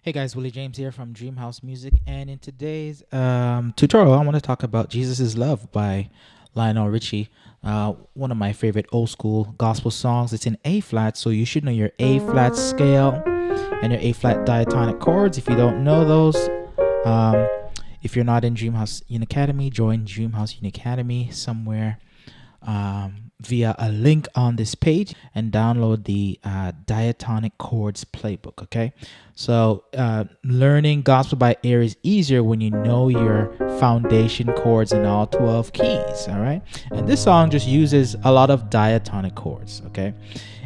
Hey guys, Willie James here from DreamHouse Music, and in today's tutorial, I want to talk about "Jesus Is Love" by Lionel Richie. One of my favorite old school gospel songs. It's in A flat, so you should know your A flat scale and your A flat diatonic chords. If you don't know those, um, if you're not in DreamHouse Unicademy, join DreamHouse Unicademy somewhere via a link on this page and download the diatonic chords playbook. Okay, so learning gospel by ear is easier when you know your foundation chords in all 12 keys. All right, and this song just uses a lot of diatonic chords, okay,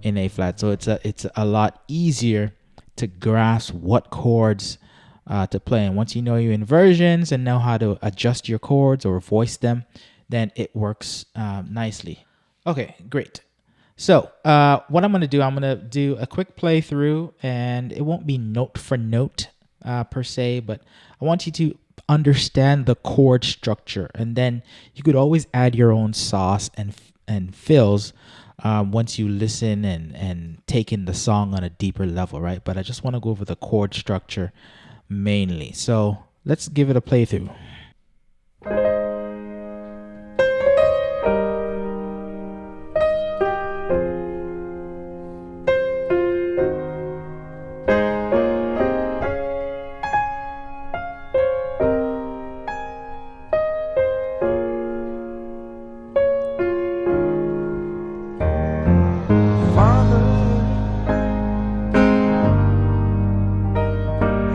in A flat, so it's a lot easier to grasp what chords to play. And once you know your inversions and know how to adjust your chords or voice them, then it works nicely. Okay, great. So what I'm going to do a quick playthrough, and it won't be note for note per se, but I want you to understand the chord structure, and then you could always add your own sauce and fills once you listen and take in the song on a deeper level, right? But I just want to go over the chord structure mainly. So let's give it a playthrough.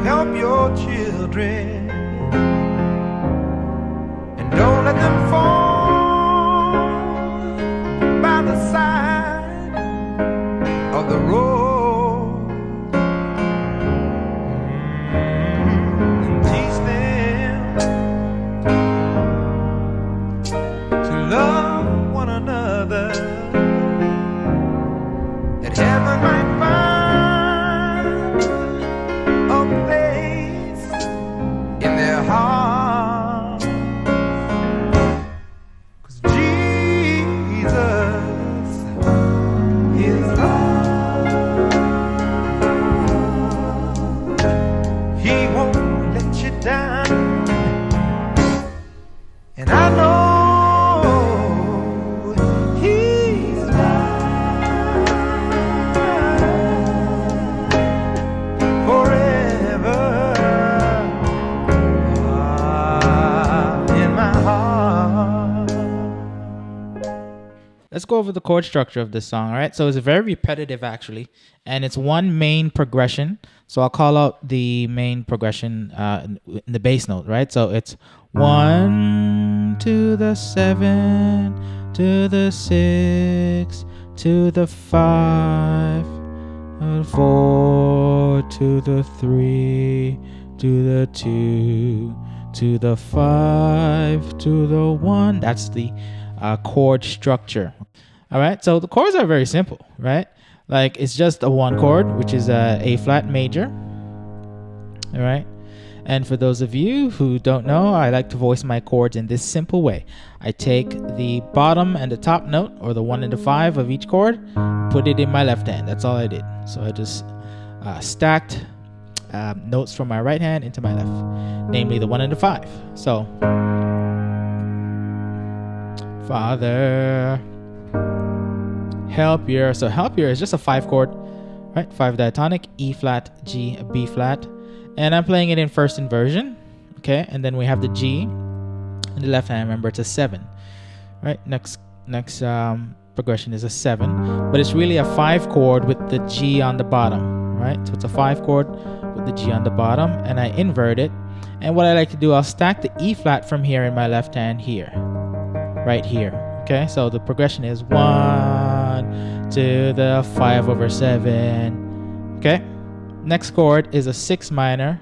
Help your children and don't let them fall by the side of the road, and teach them to love one another, that heaven might find in their heart. 'Cause Jesus is love. He won't let you down, and I know He's mine forever. Let's go over the chord structure of this song. All right, so it's very repetitive actually, and it's one main progression. So I'll call out the main progression in the bass note, right? So it's 1 to the 7 to the 6 to the 5 and 4 to the 3 to the 2 to the 5 to the 1. That's the chord structure. All right, so the chords are very simple, right? Like it's just a one chord, which is A flat major. All right, and for those of you who don't know, I like to voice my chords in this simple way. I take the bottom and the top note, or the 1 and the 5 of each chord, put it in my left hand. That's all I did. So I just stacked notes from my right hand into my left, namely the 1 and the 5. So Father, help your is just a 5 chord, right? 5 diatonic, E flat, G, B flat, and I'm playing it in first inversion, okay? And then we have the G in the left hand. Remember, it's a 7, right? Next progression is a 7, but it's really a 5 chord with the G on the bottom, right? So it's a 5 chord with the G on the bottom, and I invert it. And what I like to do, I'll stack the E flat from here in my left hand here, right here. Okay, so the progression is 1 to the 5 over 7. Okay, next chord is a 6 minor,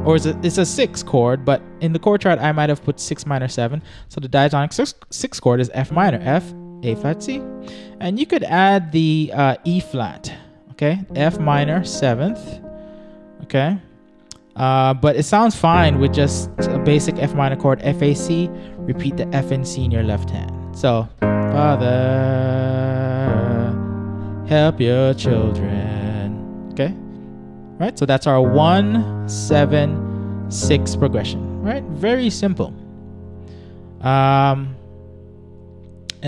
or it's a 6 chord, but in the chord chart I might have put 6 minor 7. So the diatonic 6 chord is F minor, F, A flat, C, and you could add the E flat. Okay, F minor 7th. Okay. But it sounds fine with just a basic F minor chord, F, A, C. Repeat the F and C in your left hand. So, Father, help your children. Okay? right? So that's our 1-7-6 progression, right? Very simple. And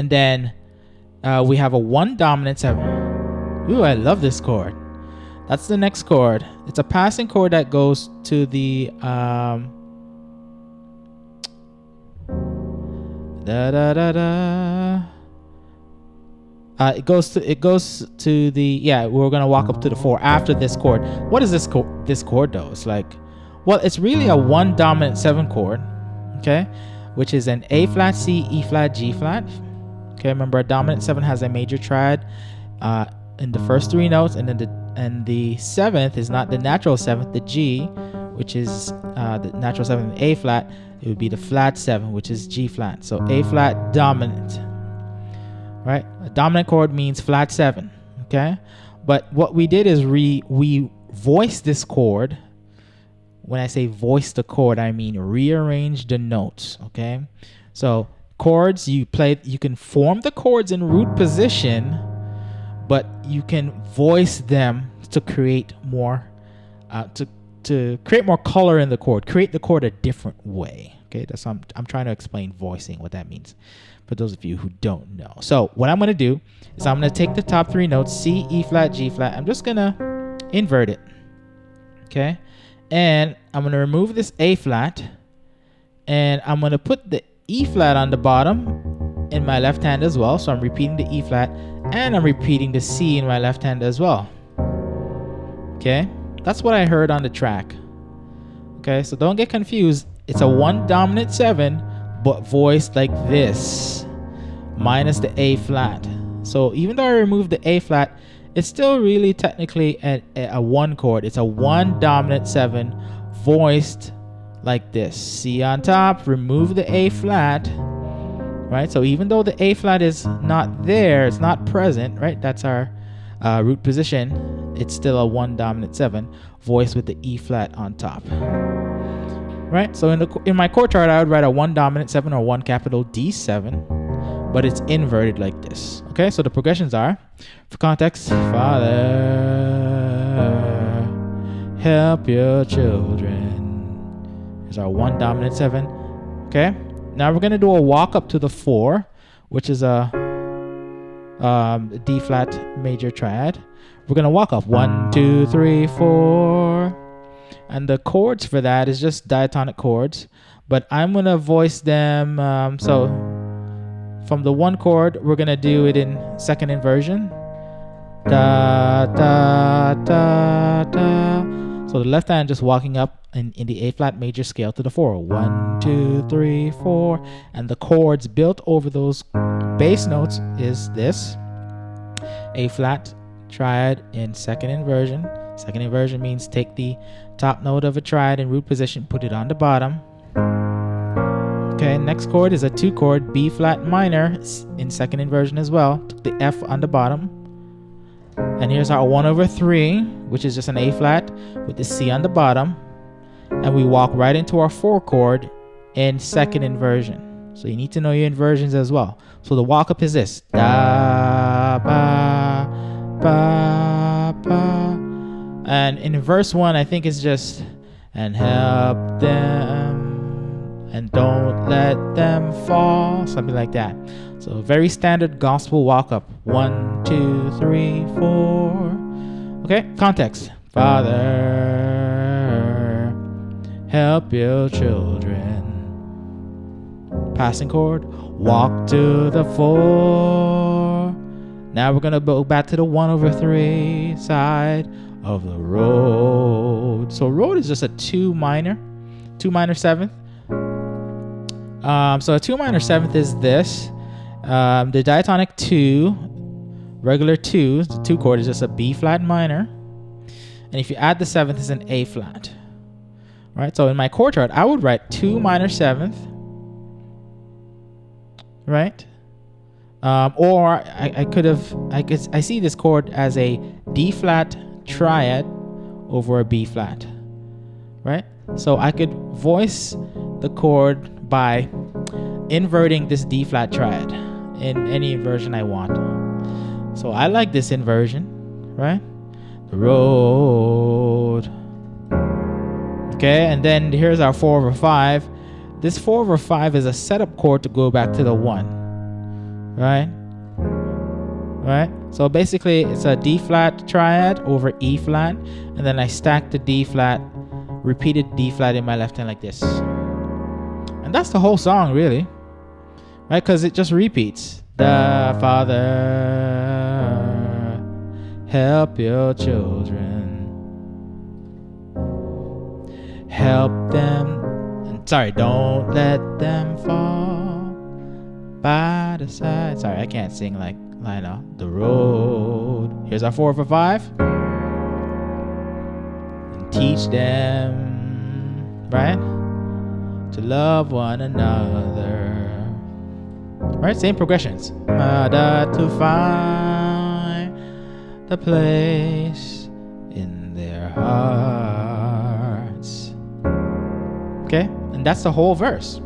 then we have a 1 dominant 7. Ooh, I love this chord. That's the next chord. It's a passing chord that goes to the it goes to the, yeah, we're gonna walk up to the 4 after this chord. What is this chord though? It's like, well, it's really a 1 dominant 7 chord, okay, which is an A flat C, E flat, G flat. Okay, remember a dominant 7 has a major triad in the first 3 notes, and then the 7th is not the natural 7th, the G, which is the natural 7th, A flat. It would be the flat 7, which is G flat. So A flat dominant, right? A dominant chord means flat 7, okay? But what we did is we voiced this chord. When I say voice the chord, I mean rearrange the notes, okay? So chords, you can form the chords in root position, but you can voice them to create more to create more color in the chord, create the chord a different way. Okay, that's I'm trying to explain voicing, what that means for those of you who don't know. So what I'm going to do is I'm going to take the top 3 notes, C, E flat, G flat. I'm just going to invert it. Okay, and I'm going to remove this A flat, and I'm going to put the E flat on the bottom in my left hand as well. So I'm repeating the E flat, and I'm repeating the C in my left hand as well. Okay, that's what I heard on the track. Okay, so don't get confused. It's a 1 dominant 7, but voiced like this, minus the A flat. So even though I removed the A flat, it's still really technically a 1 chord. It's a 1 dominant 7 voiced like this. C on top, remove the A flat, right? So even though the A flat is not there, it's not present, right? That's our root position. It's still a 1 dominant 7 voiced with the E flat on top, right? So in my chord chart, I would write a 1 dominant 7 or 1 capital D7, but it's inverted like this. Okay, so the progressions are, for context, Father, help your children. Here's our 1 dominant 7. Okay, now we're gonna do a walk up to the 4, which is a D flat major triad. We're gonna walk up 1, 2, 3, 4, and the chords for that is just diatonic chords, but I'm gonna voice them. So from the 1 chord, we're gonna do it in second inversion. Da da da da. So the left hand just walking up in the A flat major scale to the 4. 1, 2, 3, 4, and the chords built over those bass notes is this A flat triad in second inversion. Second inversion means take the top note of a triad in root position, put it on the bottom. Okay, next chord is a 2 chord B flat minor in second inversion as well. Took the F on the bottom. And here's our 1/3, which is just an A flat with the C on the bottom. And we walk right into our 4 chord in second inversion. So you need to know your inversions as well. So the walk up is this. Da ba ba ba. And in verse 1, I think it's just, and help them and don't let them fall, something like that. So very standard gospel walk up. 1, 2, 3, 4. Okay, context. Father, help your children. Passing chord, walk to the 4. Now we're gonna go back to the 1/3 side of the road. So road is just a 2 minor 7th. So a 2 minor 7th is this. The diatonic 2, regular 2, the 2 chord is just a B flat minor. And if you add the 7th, it's an A flat. Right? So in my chord chart, I would write 2 minor 7th. Right? Or I see this chord as a D flat triad over a B flat. Right? So I could voice the chord by inverting this D flat triad in any inversion I want. So I like this inversion, right? The road Okay, and then here's our 4/5. This 4/5 is a setup chord to go back to the 1. Right? Right? So basically it's a D flat triad over E flat, and then I stack the D flat, repeated D flat in my left hand like this. And that's the whole song, really. Right? Because it just repeats. The Father, help your children. Help them. Don't let them fall by the side. Sorry, I can't sing like Lionel. The road. Here's our 4/5. And teach them, right, to love one another. Right, same progressions. To find the place in their hearts. Okay, and that's the whole verse.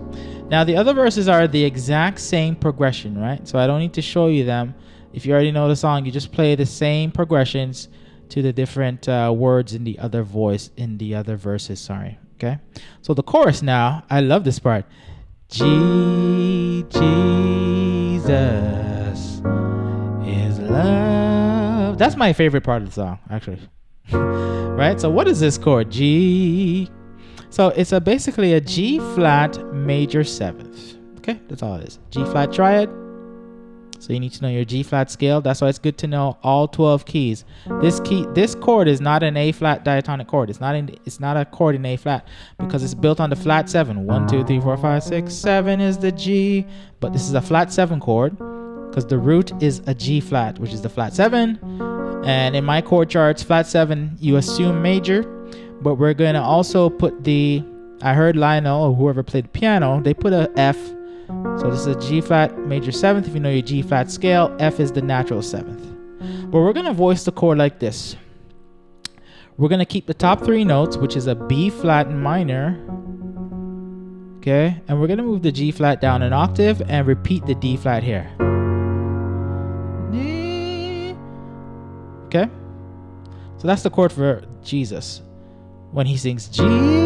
Now the other verses are the exact same progression, right? So I don't need to show you them. If you already know the song, you just play the same progressions to the different words in the other verses. Sorry. Okay. So the chorus now, I love this part. Jesus is love. That's my favorite part of the song, actually. Right? So what is this chord? G. So it's basically a G flat major 7th. Okay, that's all it is. G flat triad. So you need to know your G flat scale. That's why it's good to know all 12 keys. This chord is not an A flat diatonic chord. It's not a chord in A flat because it's built on the flat 7. 1, 2, 3, 4, 5, 6, 7 is the G, but this is a flat 7 chord because the root is a G flat, which is the flat 7. And in my chord charts, flat 7 you assume major, but we're gonna also put I heard Lionel or whoever played the piano, they put a F. So this is a G flat major 7th. If you know your G flat scale, F is the natural 7th. But we're going to voice the chord like this. We're going to keep the top 3 notes, which is a B flat minor. Okay, and we're going to move the G flat down an octave and repeat the D flat here. Okay, so that's the chord for Jesus when he sings Jesus